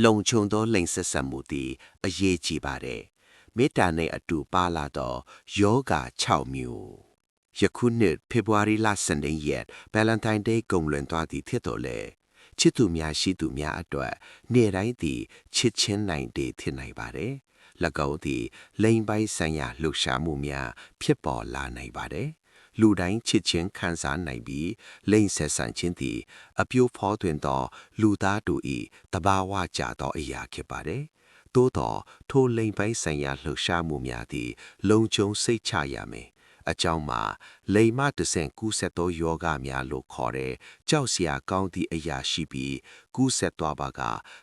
လုံခြုံသောလိင်ဆက်ဆံမှုသည်အရေးကြီးပါတယ်မေတ္တာနှင့်အတူပါလာသောယောဂ6မျိုးယခုနှစ်ဖေဖော်ဝါရီလ12ရက် Valentine Day ဂုဏ်လွန်သွားသည့်ဖြစ်တော်လဲချစ်သူများရှိသူများအတွက်နေ့တိုင်းသည်ချစ်ချင်းနိုင်တဲ့ဖြစ်နိုင်ပါတယ်၎င်းသည်လိင်ပိုင်းဆိုင်ရာလှုပ်ရှားမှုများဖြစ်ပေါ်လာနိုင်ပါတယ်လူတိုင်းချစ်ချင်းခံစားနိုင်ပြီးလိင်ဆက်ဆံခြင်းသည်အပြိုဖော်သွင်းသောလူသားတို့၏တဘာဝကြသောအရာဖြစ်ပါတယ်သို့သောထိုလိင်ပိုင်းဆိုင်ရာလှုပ်ရှားမှုများသည်လုံခြုံစိတ်ချရမည်အကြောင်းမှာလိင်မတဆင့်ကူးဆက်သောယောဂများလို့ခေါ်တဲ့ကြောက်စရာကောင်းသည့်အရာရှိပြီးကူးဆက်သွားပါက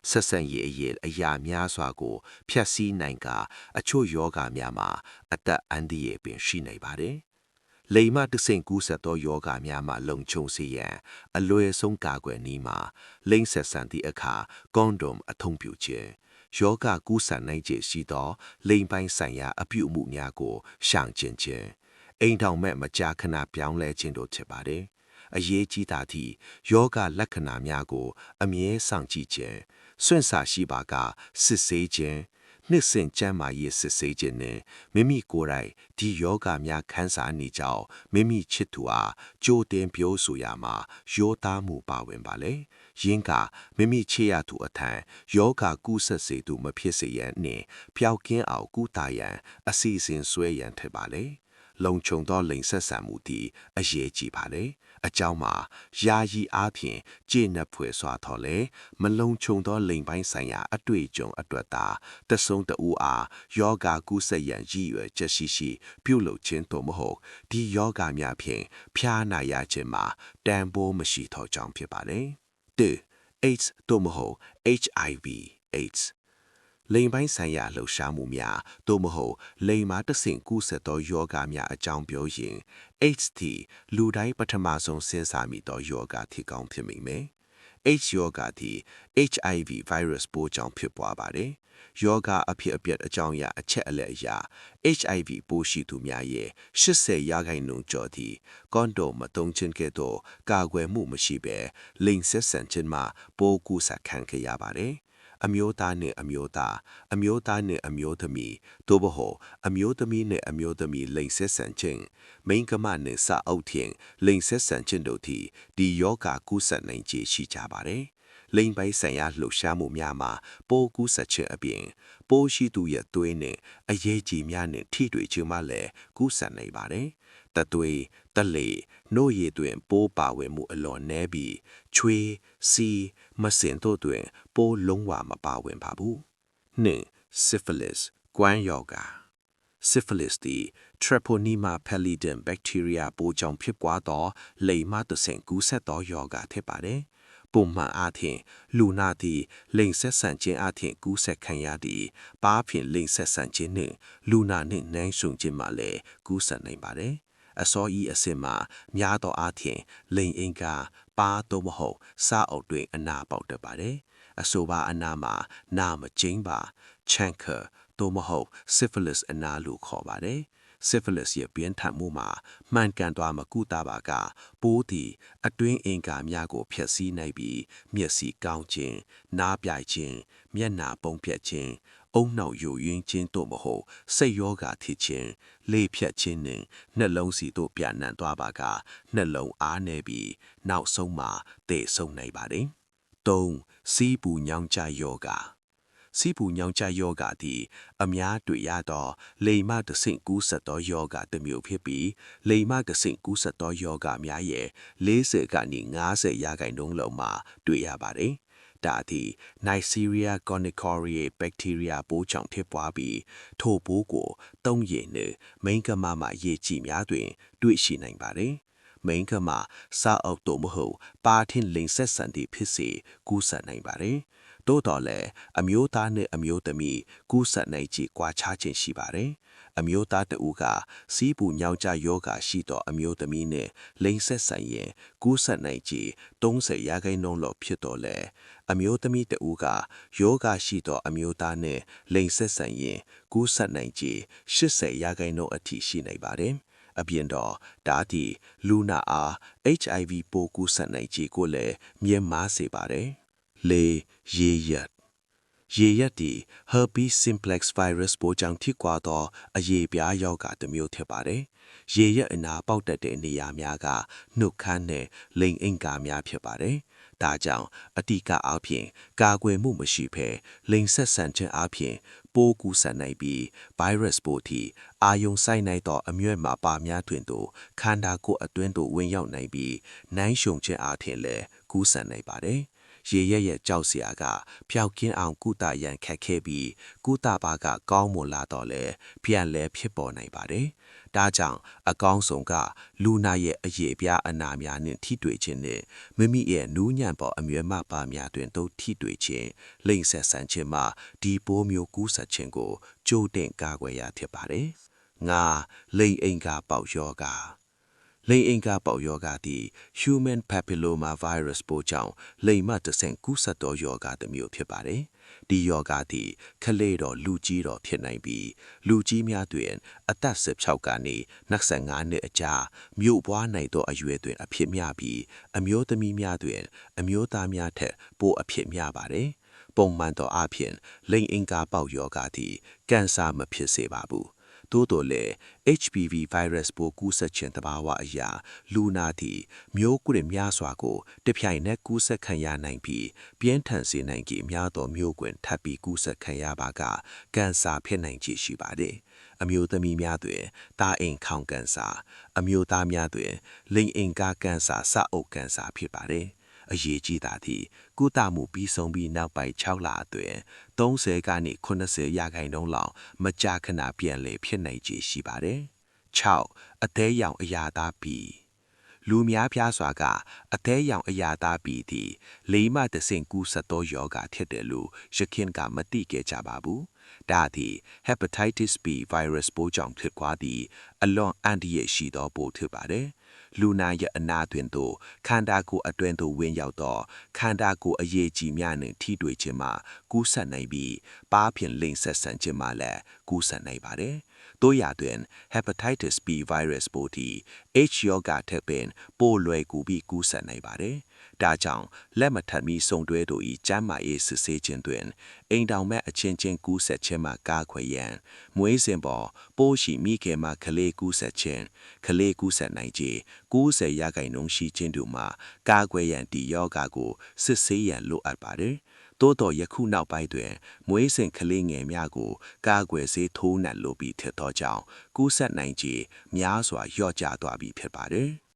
ဆက်ဆံရေးအရာများစွာကိုဖျက်ဆီးနိုင်ကအချို့ယောဂများမှာအသက်အန္တရာယ်ပင်ရှိနေပါတယ်လိမ်မတဆင့်ကူးဆက်သောယောဂများမှလုံခြုံစေရန်အလွယ်ဆုံးကာကွယ်နည်းမှာလိမ်ဆက်ဆံသည့်အခါကွန်ဒုံအသုံးပြုခြင်းယောဂကူးဆက်နိုင်ခြေရှိသောလိမ်ပိုင်းဆိုင်ရာအပြုအမူများကိုရှောင်ကျဉ်ခြင်းအိမ်ထောင်မဲ့မကြာခဏပြောင်းလဲခြင်းတို့ဖြစ်ပါတယ်အရေးကြီးတာသည့်ယောဂလက္ခဏာများကိုအမြဲစောင့်ကြည့်ခြင်းစွန့်စားရှိပါကစစ်ဆေးခြင်းနှစ်ဆင့်ကျမ်းမာရေးစစ်ဆေးခြင်းနဲ့မိမိကိုယ်တိုင်ဒီယောဂများခန်းစားနေကြောင်းမိမိချစ်သူအားကြိုတင်ပြောဆိုရမှာယောသားမှုပါဝင်ပါလေယင်းကမိမိချစ်ရသူအထံယောဂကူးဆက်စေသူမဖြစ်စေရန်နှင့်ပျောက်ကင်းအောင်ကုသရန်အစီအစဉ်ဆွဲရန်ထက်ပါလေလုံခြုံသောလိင်ဆက်ဆံမှုသည်အရေးကြီးပါလေအကြောင်းမှာယာယီအားဖြင့်ကျေနပ်ဖွယ်စွာတော်လဲမလုံခြုံသောလိင်ပိုင်းဆိုင်ရာအတွေ့အကြုံအတွက်သာတဆုံတဦးအားယောဂကူးဆက်ရန်ရည်ရွယ်ချက်ရှိပြုလုပ်ခြင်းသို့မဟုတ်ဒီယောဂများဖြင့်ဖျားနာရခြင်းမှာတန်ဖိုးမရှိသောကြောင့်ဖြစ်ပါလေAIDS သို့မဟုတ် HIV/AIDSလိင်ပိုင်းဆိုင်ရာလှုပ်ရှားမှုများသို့မဟုတ်လိင်မာတဆင့်ကူးဆက်သောယောဂများအကြောင်းပြောရင် AIDS သည်လူတိုင်းပထမဆုံးစဉ်းစားမိသောယောဂဖြစ်ကောင်းဖြစ်မိမယ်။ AIDS ယောဂသည် HIV virus ပိုးကြောင့်ဖြစ်ပွားပါတယ်။ယောဂအဖြစ်အပျက်အကြောင်းအရာအချက်အလက်အရာ HIV ပိုးရှိသူများရဲ့80%ကျော်သည်ကွန်ဒိုမသုံးခြင်းကဲ့သို့ကာကွယ်မှုမရှိဘဲလိင်ဆက်ဆံခြင်းမှာပိုးကူးစက်ခံခဲ့ရပါတယ်။အမျိုးသားနှင့်အမျိုးသားအမျိုးသားနှင့်အမျိုးသမီးသို့မဟုတ်အမျိုးသမီးနှင့်အမျိုးသမီးလိင်ဆက်ဆံခြင်းမိန်းကမနှင့်စအုပ်ထင်လိင်ဆက်ဆံခြင်းတို့သည်ဒီယောဂကူးစက်နိုင်ခြေရှိကြပါတယ်လိင်ပိုင်းဆိုင်ရာလှုပ်ရှားမှုများမှာပိုးကူးစက်ခြင်းအပြင်ပိုးရှိသူရဲ့သွေးနှင့်အရေးကြီးများနှင့်ထိတွေ့ခြင်းမှလည်းကူးစက်နိုင်ပါတယ်တသွေးတလေနှုတ်ရည်တွင်ပိုးပါဝင်မှုအလွန်နည်းပြီးချွေးစီမစင်တို့တွင်ပိုးလုံးဝမပါဝင်ပါဘူးနှင့် syphilis ကွမ်းယောဂ syphilis သည် Treponema pallidum bacteria ပိုးကြောင့်ဖြစ်ပွားသောလိင်မတဆင့်ကူးစက်သောယောဂဖြစ်ပါတယ်ပုံမှန်အားဖြင့်လူနာသည်လိင်ဆက်ဆံခြင်းအားဖြင့်ကူးစက်ခံရသည့်ပါးဖြင့်လိင်ဆက်ဆံခြင်းနှင့်လူနာနှင့်နှိုင်းယှဉ်ခြင်းမှလည်းကူးစက်နိုင်ပါတယ်အစောဤအစစ်မှာများသောအားဖြင့်လိင်အင်္ဂါပါးသို့မဟုတ်စားအုပ်တွင်အနာပေါက်တတ်ပါတယ်အဆိုပါအနာမှာနာမကျင်းပါ chancre သို့မဟုတ် syphilis အနာလို့ခေါ်ပါတယ်syphilis ရဲ့ပြင်းထန်မှုမှာမှန်ကန်သွားမကုသပါကပိုးသည်အတွင်းအင်္ဂါများကိုဖျက်ဆီးနိုင်ပြီးမျက်စိကောင်းခြင်းနားပြိုင်ခြင်းမျက်နာပုံပြက်ခြင်းအုံနောက်ယိုယွင်းခြင်းတို့မဟုတ်စိတ်ယောဂဖြစ်ခြင်းလေဖြတ်ခြင်းနှင့်နှလုံးစီတို့ပြန့်နှံ့သွားပါကနှလုံးအားနည်းပြီးနောက်ဆုံးမှာသေဆုံးနိုင်ပါတယ်၃စီးပူညောင်းကြယောဂစီးပူညောင်းကြယောဂသည်အများတွေ့ရသောလိင်မတဆင့်ကူးစက်သောယောဂတစ်မျိုးဖြစ်ပြီးလိင်မတဆင့်ကူးစက်သောယောဂများရဲ့40ကနေ50%လုံးမှာတွေ့ရပါတယ်။ဒါသည် Neisseria gonorrhoeae bacteria ပိုးကြောင့်ဖြစ်ပွားပြီးထိုပိုးကိုသုံးရည်နှင့်မိန်းကမမှရေကြည်များတွင်တွေ့ရှိနိုင်ပါတယ်။မိန်းကမစားအုပ်တို့မဟုတ်ပါထင်းလိင်ဆက်ဆံသည့်ဖြစ်စေကူးစက်နိုင်ပါတယ်။သို့တော်လည်းအမျိုးသားနှင့်အမျိုးသမီးကူးစက်နိုင်ခြေကွာခြားခြင်းရှိပါတယ်။အမျိုးသားတဦးကစီးပူညောင်းကြယောဂရှိသောအမျိုးသမီးနှင့်လိင်ဆက်ဆံရင်ကူးစက်နိုင်ခြေ30%လောက်ဖြစ်တော်လဲအမျိုးသမီးတဦးကယောဂရှိသောအမျိုးသားနှင့်လိင်ဆက်ဆံရင်ကူးစက်နိုင်ခြေ80%အထိရှိနိုင်ပါတယ်။အပြင်တော့ဒါသည်လူနာအား HIV ပိုးကူးစက်နိုင်ခြေကိုလည်းမြင့်မားစေပါတယ်။လေရေရက် ရေရက်တီ herpes simplex virus ပိုးကြောင့်ထိကွာသောအရေပြားရောဂါတစ်မျိုးဖြစ်ပါတယ်။ရေရက်အနာပေါက်တတ်တဲ့နေရာများကနှုတ်ခမ်းနဲ့လိန်အင်္ကာများဖြစ်ပါတယ်။ဒါကြောင့်အတိကအားဖြင့်ကာကွယ်မှုမရှိဘဲလိန်ဆက်ဆန်ခြင်းအားဖြင့်ပိုးကူးစက်နိုင်ပြီး virus ပိုးထိအာယုံဆိုင်နိုင်သောအမြွက်မှာပါများတွင်သို့ခန္ဓာကိုယ်အတွင်းသို့ဝင်ရောက်နိုင်ပြီးနိုင်ရှုံခြင်းအားဖြင့်လည်းကူးစက်နိုင်ပါတယ်။ရေရက်ရဲ့ကြောက်စရာကဖျောက်ကင်းအောင်ကုသရန်ခက်ခဲပြီးကုသပါကကောင်းမွန်လာတော့လဲပြန်လဲဖြစ်ပေါ်နိုင်ပါတယ်။ဒါကြောင့်အကောင်းဆုံးကလူနာရဲ့အရေးပြားအနာများနှင့်ထိတွေ့ခြင်းနဲ့မိမိရဲ့နူးညံ့ပေါ်အမြဲမှပါများတွင်တို့ထိတွေ့ခြင်းလိမ့်ဆက်ဆန်ခြင်းမှာဒီပိုးမျိုးကူးစက်ခြင်းကိုကြိုတင်ကာကွယ်ရဖြစ်ပါတယ်။ငါလိန်အင်္ဂါပေါက်ယောဂလိန်အင်္ဂါပေါက်ယောဂသည် Human Papilloma Virus ပိုးကြောင့်လိန်မှတဆင့်ကူးစက်သောယောဂတစ်မျိုးဖြစ်ပါတယ်။ဒီယောဂသည်ခလေးတော်လူကြီးတော်ဖြစ်နိုင်ပြီးလူကြီးများတွင်အသက်16ကနေ25နှစ်အကြာမြို့ပွားနိုင်သောအရွယ်တွင်အဖြစ်များပြီးအမျိုးသမီးများတွင်အမျိုးသားများထက်ပိုအဖြစ်များပါတယ်။ပုံမှန်သောအဖြစ်လိန်အင်္ဂါပေါက်ယောဂသည်ကင်ဆာမဖြစ်စေပါဘူး။သို့တော်လည်း HPV virus ပိုးကူးစက်ခြင်းတဘာဝအရာလူနာသည်မျိုးကွင်းများစွာကိုတပြိုင်နက်ကူးစက်ခံရနိုင်ပြီးပြင်းထန်စေနိုင်ကြီးများသောမျိုးကွင်းထပ်ပြီးကူးစက်ခံရပါကကင်ဆာဖြစ်နိုင်ခြေရှိပါတယ်။အမျိုးသမီးများတွင်တာအင်ခေါင်ကင်ဆာအမျိုးသားများတွင်လိင်အင်္ဂါကင်ဆာစအုပ်ကင်ဆာဖြစ်ပါတယ်။အရေးကြီးတာသည်ကုသမှုပြီးဆုံးပြီးနောက်ပိုင်း6လအတွင်း30ကနေ80ရာခိုင်နှုန်းလောက်မကြာခဏပြန်လည်ဖြစ်နိုင်ခြေရှိပါတယ်။6အသေးရောင်အရာသားပြီးလူများပြားစွာကအသေးရောင်အရာသားပြီးသည်လေးမှတဆင့်ကူးစက်သောယောဂဖြစ်တယ်လို့ရခင်ကမသိခဲ့ကြပါဘူး။ဒါသည် hepatitis B virus ပိုးကြောင့်ဖြစ်ပွားသည့်အလွန်အန္တရာယ်ရှိသောပိုးဖြစ်ပါတယ်။လူနာရဲ့အနာတွင်သို့ခန္ဓာကိုယ်အတွင်းသို့ဝင်ရောက်သောခန္ဓာကိုယ်အရေးကြီးများနှင့်ထိတွေ့ခြင်းမှာကူးစက်နိုင်ပြီးပါးဖြင့်လိမ့်ဆက်ဆန်ခြင်းမှာလည်းကူးစက်နိုင်ပါတယ်။တို့ရာတွင် hepatitis B virus ပိုးသည် H ယောဂထက်ပင်ပိုလွယ်ကူပြီးကူးစက်နိုင်ပါတယ်။ဒါကြောင့်လက်မထပ်မီစုံတွဲတို့၏ကျန်းမာရေးစစ်ဆေးခြင်းတွင်အိမ်တောင်မဲ့အချင်းချင်းကူးစက်ခြင်းမှကာကွယ်ရန်မွေးစဉ်ပေါ်ပိုးရှိမိခင်မှကလေးကူးစက်ခြင်းကလေးကူးစက်နိုင်ခြင်း90ရာခိုင်နှုန်းရှိခြင်းတို့မှာကာကွယ်ရန်ဒီယောဂကိုစစ်ဆေးရန်လိုအပ်ပါတယ်။သို့တော်ယခုနောက်ပိုင်းတွင်မွေးစဉ်ကလေးငယ်များကိုကာကွယ်ဆေးထိုးနှံလိုပြီးထက်သောကြောင့်ကူးစက်နိုင်ခြင်းများစွာလျော့ကျသွားပြီးဖြစ်ပါတယ်။